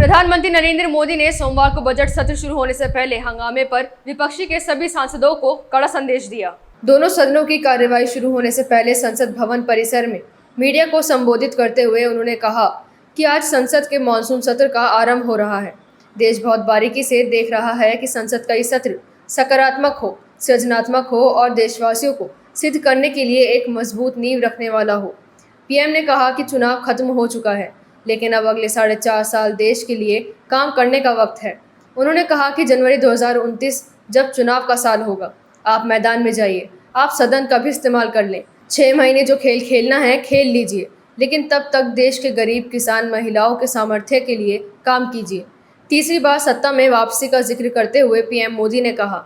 प्रधानमंत्री नरेंद्र मोदी ने सोमवार को बजट सत्र शुरू होने से पहले हंगामे पर विपक्षी के सभी सांसदों को कड़ा संदेश दिया। दोनों सदनों की कार्यवाही शुरू होने से पहले संसद भवन परिसर में मीडिया को संबोधित करते हुए उन्होंने कहा कि आज संसद के मानसून सत्र का आरंभ हो रहा है। देश बहुत बारीकी से देख रहा है कि संसद का ये सत्र सकारात्मक हो, सृजनात्मक हो और देशवासियों को सिद्ध करने के लिए एक मजबूत नींव रखने वाला हो। पीएम ने कहा कि चुनाव खत्म हो चुका है, लेकिन अब अगले 4.5 साल देश के लिए काम करने का वक्त है। उन्होंने कहा कि जनवरी 2029 जब चुनाव का साल होगा, आप मैदान में जाइए, आप सदन का भी इस्तेमाल कर लें। 6 महीने जो खेल खेलना है खेल लीजिए, लेकिन तब तक देश के गरीब, किसान, महिलाओं के सामर्थ्य के लिए काम कीजिए। तीसरी बार सत्ता में वापसी का जिक्र करते हुए पीएम मोदी ने कहा,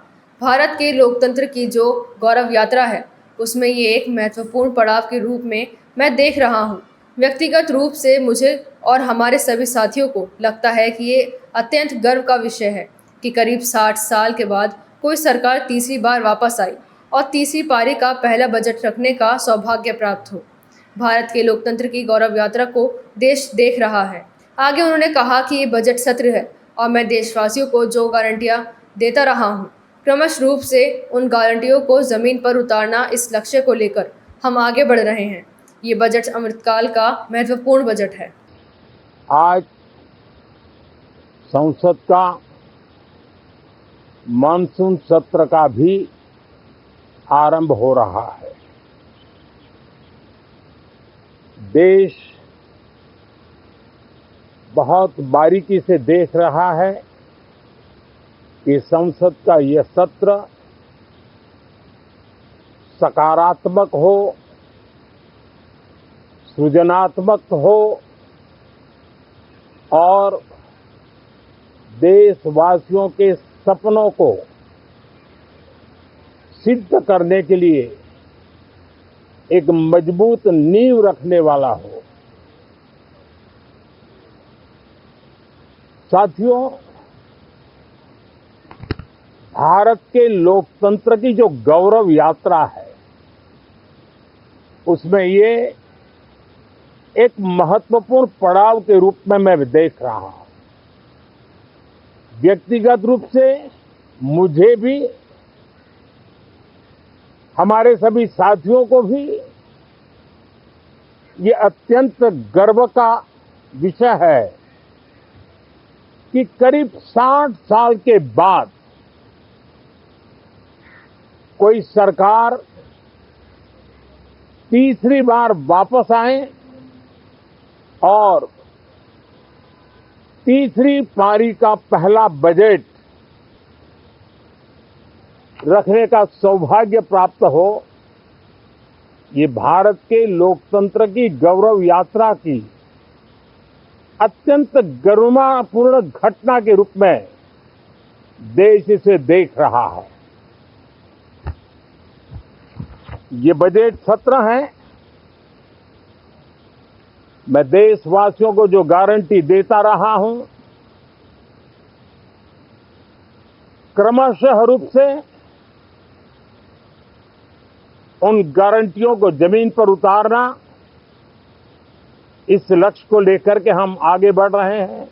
भारत के लोकतंत्र की जो गौरव यात्रा है, उसमें ये एक महत्वपूर्ण पड़ाव के रूप में मैं देख रहा हूँ। व्यक्तिगत रूप से मुझे और हमारे सभी साथियों को लगता है कि ये अत्यंत गर्व का विषय है कि करीब 60 साल के बाद कोई सरकार तीसरी बार वापस आई और तीसरी पारी का पहला बजट रखने का सौभाग्य प्राप्त हो। भारत के लोकतंत्र की गौरव यात्रा को देश देख रहा है। आगे उन्होंने कहा कि ये बजट सत्र है और मैं देशवासियों को जो गारंटियां देता रहा हूँ, क्रमश रूप से उन गारंटियों को ज़मीन पर उतारना, इस लक्ष्य को लेकर हम आगे बढ़ रहे हैं। ये बजट अमृतकाल का महत्वपूर्ण बजट है। आज संसद का मानसून सत्र का भी आरंभ हो रहा है। देश बहुत बारीकी से देख रहा है कि संसद का यह सत्र सकारात्मक हो, सृजनात्मक हो और देशवासियों के सपनों को सिद्ध करने के लिए एक मजबूत नींव रखने वाला हो। साथियों, भारत के लोकतंत्र की जो गौरव यात्रा है, उसमें ये एक महत्वपूर्ण पड़ाव के रूप में मैं देख रहा हूं। व्यक्तिगत रूप से मुझे भी, हमारे सभी साथियों को भी ये अत्यंत गर्व का विषय है कि करीब 60 साल के बाद कोई सरकार तीसरी बार वापस आए और तीसरी पारी का पहला बजट रखने का सौभाग्य प्राप्त हो। ये भारत के लोकतंत्र की गौरव यात्रा की अत्यंत गरिमापूर्ण घटना के रूप में देश इसे देख रहा है। ये बजट सत्र है। मैं देशवासियों को जो गारंटी देता रहा हूं, क्रमशः रूप से उन गारंटियों को जमीन पर उतारना, इस लक्ष्य को लेकर के हम आगे बढ़ रहे हैं।